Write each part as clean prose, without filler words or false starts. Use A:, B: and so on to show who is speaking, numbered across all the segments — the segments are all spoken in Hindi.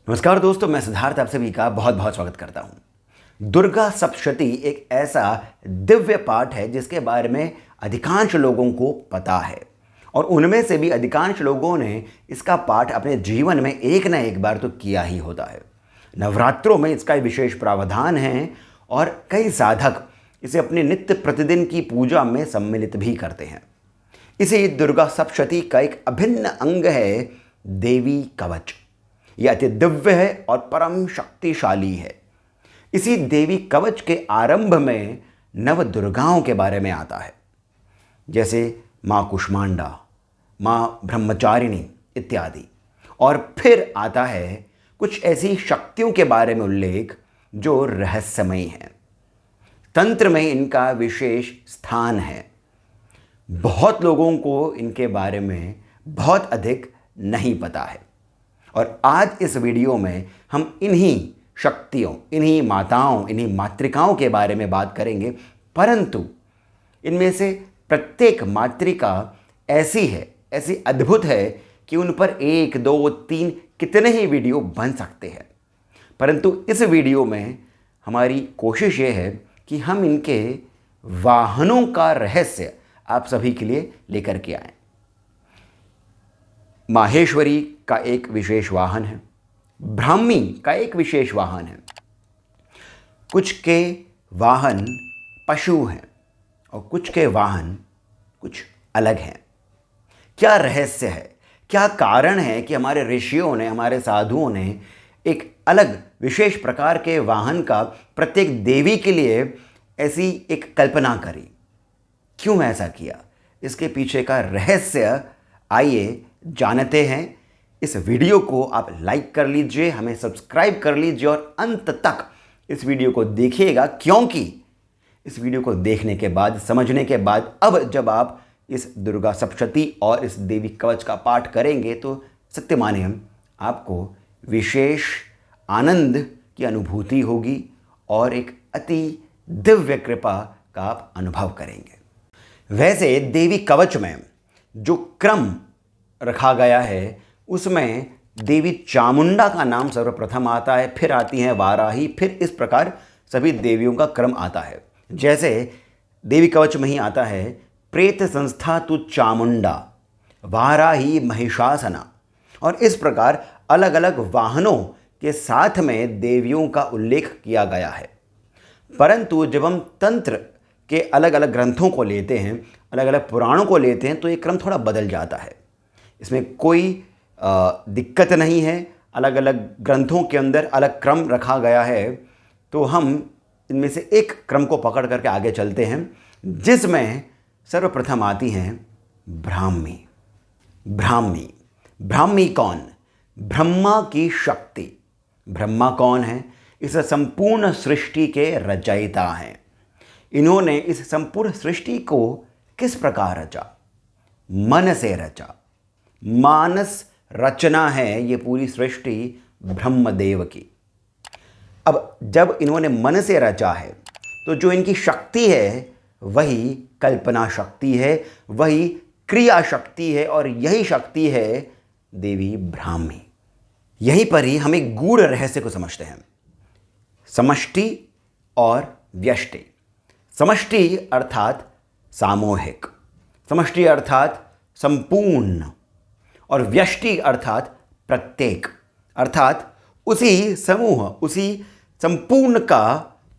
A: नमस्कार दोस्तों, मैं सिद्धार्थ आप सभी का बहुत बहुत स्वागत करता हूं। दुर्गा सप्तशती एक ऐसा दिव्य पाठ है जिसके बारे में अधिकांश लोगों को पता है और उनमें से भी अधिकांश लोगों ने इसका पाठ अपने जीवन में एक न एक बार तो किया ही होता है। नवरात्रों में इसका विशेष प्रावधान है और कई साधक इसे अपने नित्य प्रतिदिन की पूजा में सम्मिलित भी करते हैं। इसी दुर्गा सप्तशती का एक अभिन्न अंग है देवी कवच। यह अति दिव्य है और परम शक्तिशाली है। इसी देवी कवच के आरंभ में नव दुर्गाओं के बारे में आता है, जैसे माँ कुष्मांडा, माँ ब्रह्मचारिणी इत्यादि। और फिर आता है कुछ ऐसी शक्तियों के बारे में उल्लेख जो रहस्यमयी हैं। तंत्र में इनका विशेष स्थान है। बहुत लोगों को इनके बारे में बहुत अधिक नहीं पता है और आज इस वीडियो में हम इन्हीं शक्तियों, इन्हीं माताओं, इन्हीं मातृकाओं के बारे में बात करेंगे। परंतु इनमें से प्रत्येक मातृका ऐसी है, ऐसी अद्भुत है कि उन पर 1, 2, 3 कितने ही वीडियो बन सकते हैं। परंतु इस वीडियो में हमारी कोशिश ये है कि हम इनके वाहनों का रहस्य आप सभी के लिए लेकर के आएं। माहेश्वरी का एक विशेष वाहन है, ब्राह्मी का एक विशेष वाहन है, कुछ के वाहन पशु हैं और कुछ के वाहन कुछ अलग हैं। क्या रहस्य है, क्या कारण है कि हमारे ऋषियों ने, हमारे साधुओं ने एक अलग विशेष प्रकार के वाहन का प्रत्येक देवी के लिए ऐसी एक कल्पना करी? क्यों ऐसा किया? इसके पीछे का रहस्य आइए जानते हैं। इस वीडियो को आप लाइक कर लीजिए, हमें सब्सक्राइब कर लीजिए और अंत तक इस वीडियो को देखिएगा, क्योंकि इस वीडियो को देखने के बाद, समझने के बाद, अब जब आप इस दुर्गा सप्तशती और इस देवी कवच का पाठ करेंगे तो सत्य माने हम आपको विशेष आनंद की अनुभूति होगी और एक अति दिव्य कृपा का आप अनुभव करेंगे। वैसे देवी कवच में जो क्रम रखा गया है उसमें देवी चामुंडा का नाम सर्वप्रथम आता है, फिर आती हैं वाराही, फिर इस प्रकार सभी देवियों का क्रम आता है। जैसे देवी कवच में ही आता है प्रेत संस्था तु चामुंडा, वाराही महिषासना, और इस प्रकार अलग अलग वाहनों के साथ में देवियों का उल्लेख किया गया है। परंतु जब हम तंत्र के अलग अलग ग्रंथों को लेते हैं, अलग अलग पुराणों को लेते हैं, तो ये क्रम थोड़ा बदल जाता है। इसमें कोई दिक्कत नहीं है। अलग अलग ग्रंथों के अंदर अलग क्रम रखा गया है, तो हम इनमें से एक क्रम को पकड़ करके आगे चलते हैं, जिसमें सर्वप्रथम आती हैं ब्राह्मी। ब्राह्मी ब्राह्मी कौन? ब्रह्मा की शक्ति। ब्रह्मा कौन है? इस संपूर्ण सृष्टि के रचयिता हैं। इन्होंने इस संपूर्ण सृष्टि को किस प्रकार रचा? मन से रचा। मानस रचना है ये पूरी सृष्टि ब्रह्मदेव की। अब जब इन्होंने मन से रचा है तो जो इनकी शक्ति है वही कल्पना शक्ति है, वही क्रिया शक्ति है और यही शक्ति है देवी ब्राह्मी। यहीं पर ही हम एक गूढ़ रहस्य को समझते हैं, समष्टि और व्यष्टि। समष्टि अर्थात सामूहिक, समष्टि अर्थात संपूर्ण, और व्यष्टि अर्थात प्रत्येक, अर्थात उसी समूह, उसी संपूर्ण का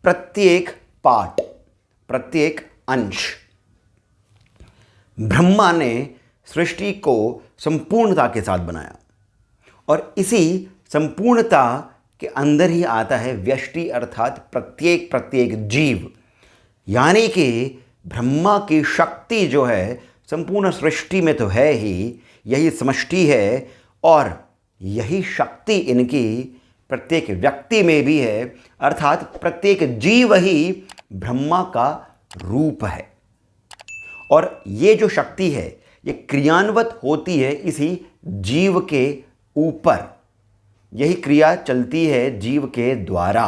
A: प्रत्येक पार्ट, प्रत्येक अंश। ब्रह्मा ने सृष्टि को संपूर्णता के साथ बनाया और इसी संपूर्णता के अंदर ही आता है व्यष्टि अर्थात प्रत्येक प्रत्येक जीव। यानी कि ब्रह्मा की शक्ति जो है संपूर्ण सृष्टि में तो है ही, यही समष्टि है, और यही शक्ति इनकी प्रत्येक व्यक्ति में भी है, अर्थात प्रत्येक जीव ही ब्रह्मा का रूप है। और ये जो शक्ति है ये क्रियान्वित होती है इसी जीव के ऊपर, यही क्रिया चलती है जीव के द्वारा,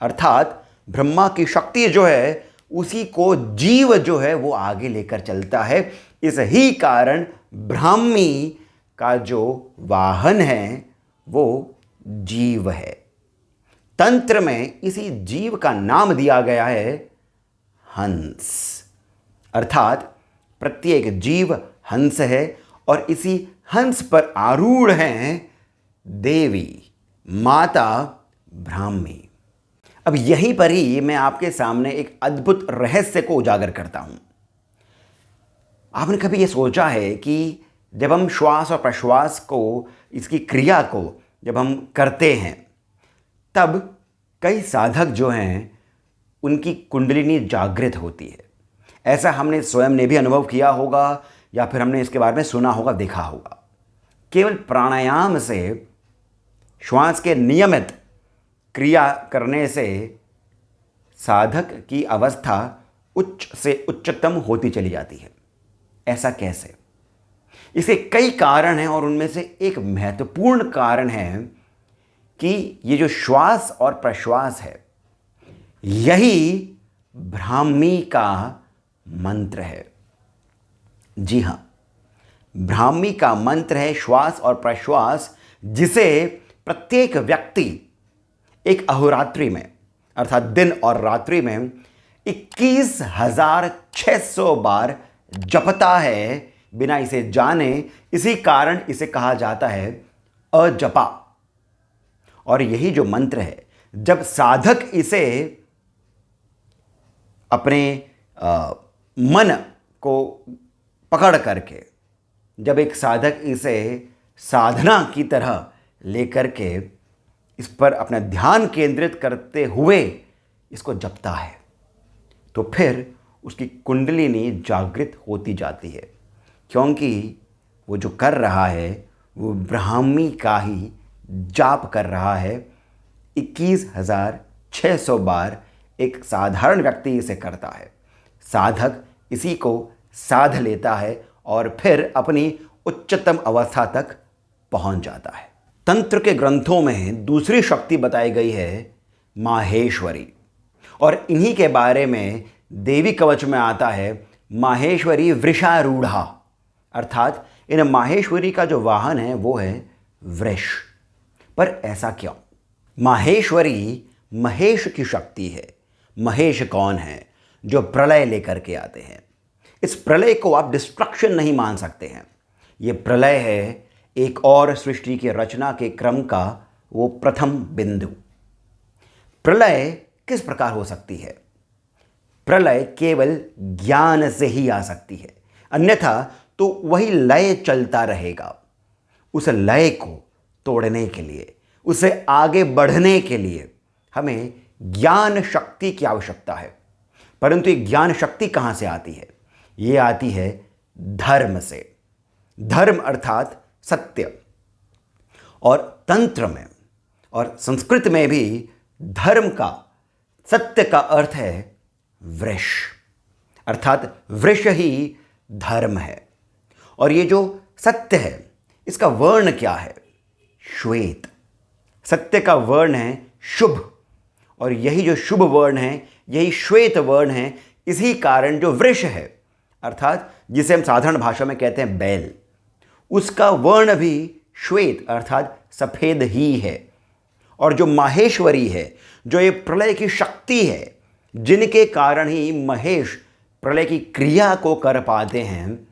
A: अर्थात ब्रह्मा की शक्ति जो है उसी को जीव जो है वो आगे लेकर चलता है। इस ही कारण ब्राह्मी का जो वाहन है वो जीव जीव है। तंत्र में इसी जीव का नाम दिया गया है हंस, अर्थात प्रत्येक जीव हंस है और इसी हंस पर आरूढ़ हैं देवी माता ब्राह्मी। अब यहीं पर ही मैं आपके सामने एक अद्भुत रहस्य को उजागर करता हूं। आपने कभी यह सोचा है कि जब हम श्वास और प्रश्वास को, इसकी क्रिया को जब हम करते हैं, तब कई साधक जो हैं उनकी कुंडलिनी जागृत होती है। ऐसा हमने स्वयं ने भी अनुभव किया होगा या फिर हमने इसके बारे में सुना होगा, देखा होगा। केवल प्राणायाम से, श्वास के नियमित क्रिया करने से साधक की अवस्था उच्च से उच्चतम होती चली जाती है। ऐसा कैसे? इसके कई कारण हैं और उनमें से एक महत्वपूर्ण कारण है कि ये जो श्वास और प्रश्वास है, यही ब्राह्मी का मंत्र है। जी हां, ब्राह्मी का मंत्र है श्वास और प्रश्वास, जिसे प्रत्येक व्यक्ति एक अहोरात्रि में, अर्थात दिन और रात्रि में 21,600 बार जपता है बिना इसे जाने। इसी कारण इसे कहा जाता है अजपा। और यही जो मंत्र है, जब साधक इसे अपने मन को पकड़ करके, जब एक साधक इसे साधना की तरह लेकर के इस पर अपना ध्यान केंद्रित करते हुए इसको जपता है, तो फिर उसकी कुंडलिनी जागृत होती जाती है, क्योंकि वो जो कर रहा है वो ब्राह्मी का ही जाप कर रहा है। 21,600 बार एक साधारण व्यक्ति इसे करता है। साधक इसी को साध लेता है और फिर अपनी उच्चतम अवस्था तक पहुंच जाता है। तंत्र के ग्रंथों में दूसरी शक्ति बताई गई है माहेश्वरी, और इन्हीं के बारे में देवी कवच में आता है माहेश्वरी वृषारूढ़ा, अर्थात इन माहेश्वरी का जो वाहन है वो है वृष। पर ऐसा क्यों? माहेश्वरी महेश की शक्ति है। महेश कौन है? जो प्रलय लेकर के आते हैं। इस प्रलय को आप डिस्ट्रक्शन नहीं मान सकते हैं। ये प्रलय है एक और सृष्टि की रचना के क्रम का वो प्रथम बिंदु। प्रलय किस प्रकार हो सकती है? प्रलय केवल ज्ञान से ही आ सकती है, अन्यथा तो वही लय चलता रहेगा। उस लय को तोड़ने के लिए, उसे आगे बढ़ने के लिए हमें ज्ञान शक्ति की आवश्यकता है। परंतु ये ज्ञान शक्ति कहाँ से आती है? ये आती है धर्म से। धर्म अर्थात सत्य। और तंत्र में और संस्कृत में भी धर्म का, सत्य का अर्थ है वृष, अर्थात वृष ही धर्म है। और ये जो सत्य है, इसका वर्ण क्या है? श्वेत। सत्य का वर्ण है शुभ, और यही जो शुभ वर्ण है, यही श्वेत वर्ण है। इसी कारण जो वृष है, अर्थात जिसे हम साधारण भाषा में कहते हैं बैल, उसका वर्ण भी श्वेत अर्थात सफेद ही है। और जो माहेश्वरी है, जो ये प्रलय की शक्ति है, जिनके कारण ही महेश प्रलय की क्रिया को कर पाते हैं,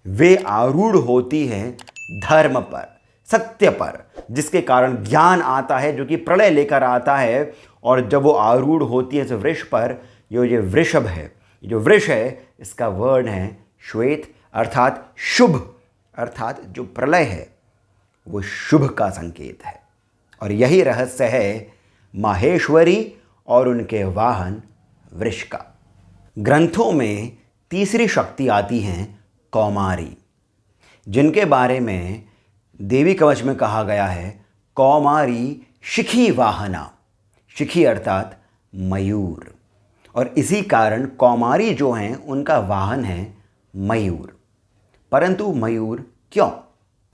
A: वे आरूढ़ होती हैं धर्म पर, सत्य पर, जिसके कारण ज्ञान आता है, जो कि प्रलय लेकर आता है। और जब वो आरूढ़ होती है इस वृष पर, ये वृषभ है, जो वृष है, इसका वर्ण है श्वेत अर्थात शुभ, अर्थात जो प्रलय है वो शुभ का संकेत है। और यही रहस्य है माहेश्वरी और उनके वाहन वृष का। ग्रंथों में तीसरी शक्ति आती हैं कौमारी, जिनके बारे में देवी कवच में कहा गया है कौमारी शिखी वाहना। शिखी अर्थात मयूर। और इसी कारण कौमारी जो हैं उनका वाहन है मयूर। परंतु मयूर क्यों?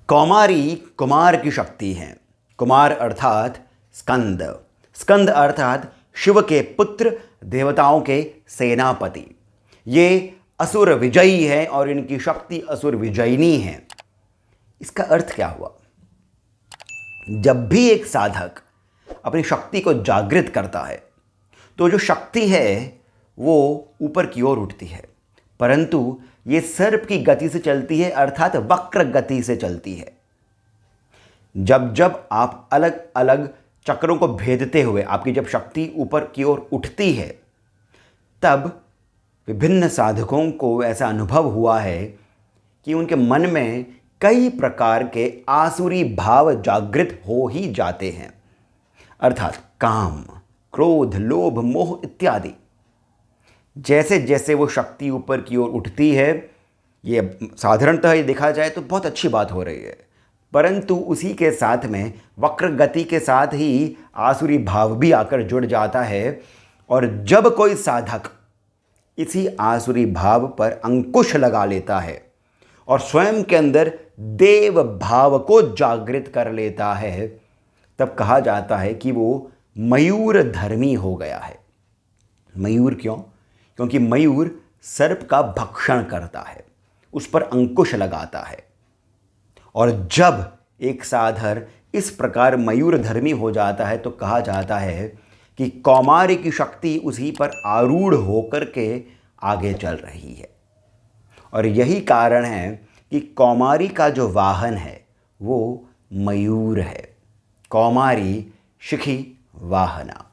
A: कौमारी कुमार की शक्ति है। कुमार अर्थात स्कंद। स्कंद अर्थात शिव के पुत्र, देवताओं के सेनापति। ये असुर विजयी है और इनकी शक्ति असुर विजयिनी है। इसका अर्थ क्या हुआ? जब भी एक साधक अपनी शक्ति को जागृत करता है। तो जो शक्ति है वो ऊपर की ओर उठती है, परंतु ये सर्प की गति से चलती है, अर्थात वक्र गति से चलती है। जब जब आप अलग अलग चक्रों को भेदते हुए आपकी जब शक्ति ऊपर की ओर उठती है, तब विभिन्न साधकों को ऐसा अनुभव हुआ है कि उनके मन में कई प्रकार के आसुरी भाव जागृत हो ही जाते हैं, अर्थात काम, क्रोध, लोभ, मोह इत्यादि। जैसे जैसे वो शक्ति ऊपर की ओर उठती है, ये साधारणतः ये देखा जाए तो बहुत अच्छी बात हो रही है, परंतु उसी के साथ में वक्र गति के साथ ही आसुरी भाव भी आकर जुड़ जाता है। और जब कोई साधक इसी आसुरी भाव पर अंकुश लगा लेता है और स्वयं के अंदर देव भाव को जागृत कर लेता है, तब कहा जाता है कि वो मयूर धर्मी हो गया है। मयूर क्यों? क्योंकि मयूर सर्प का भक्षण करता है, उस पर अंकुश लगाता है। और जब एक साधक इस प्रकार मयूर धर्मी हो जाता है तो कहा जाता है कि कौमारी की शक्ति उसी पर आरूढ़ होकर के आगे चल रही है। और यही कारण है कि कौमारी का जो वाहन है वो मयूर है। कौमारी शिखी वाहना।